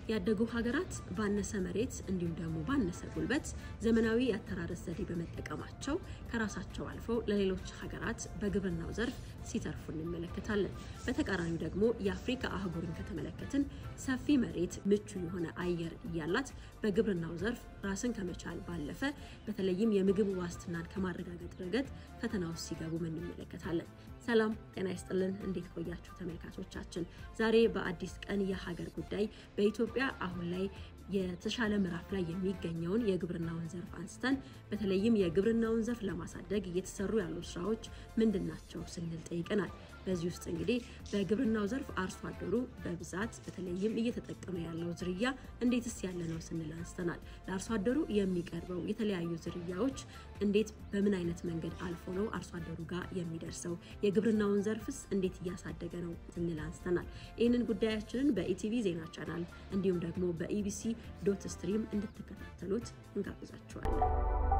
ያደጉ ሀገራት ባነሰ መሬት እንዲሁም ደግሞ ባነሰ ጉልበት ዘመናዊ ያተራረስ ዘዴ በመጠቀማቸው ከራሳቸው አልፈው ለሌሎች ሀገራት በግብርናው ዘርፍ ሲተርፉ እንመለከታለን። በተቃራኒው ደግሞ የአፍሪካ አህጉርን ከተመለከትን ሰፊ መሬት ምቹ የሆነ አየር ያላት በግብርናው ዘርፍ ራስን ከመቻል ባለፈ በተለይም የምግብ ዋስትናን ከማረጋገጥ ረገድ ፈተና ውስጥ ሲገቡ እንመለከታለን። ሰላም ጤና ይስጥልን እንዴት ቆያችሁ ተመልካቾቻችን? ዛሬ በአዲስ ቀን የሀገር ጉዳይ በኢትዮጵያ አሁን ላይ የተሻለ ምዕራፍ ላይ የሚገኘውን የግብርናውን ዘርፍ አንስተን በተለይም የግብርናውን ዘርፍ ለማሳደግ እየተሰሩ ያሉ ስራዎች ምንድናቸው ስንል ጠይቀናል። በዚህ ውስጥ እንግዲህ በግብርናው ዘርፍ አርሶ አደሩ በብዛት በተለይም እየተጠቀመ ያለው ዝርያ እንዴትስ ያለ ነው ስንል አንስተናል። ለአርሶ አደሩ የሚቀርበው የተለያዩ ዝርያዎች እንዴት በምን አይነት መንገድ አልፎ ነው አርሶ አደሩ ጋር የሚደርሰው? የግብርናውን ዘርፍስ እንዴት እያሳደገ ነው ስንል አንስተናል። ይህንን ጉዳያችንን በኢቲቪ ዜና ቻናል እንዲሁም ደግሞ በኢቢሲ.ስትሪም እንድትከታተሉት እንጋብዛችኋለን።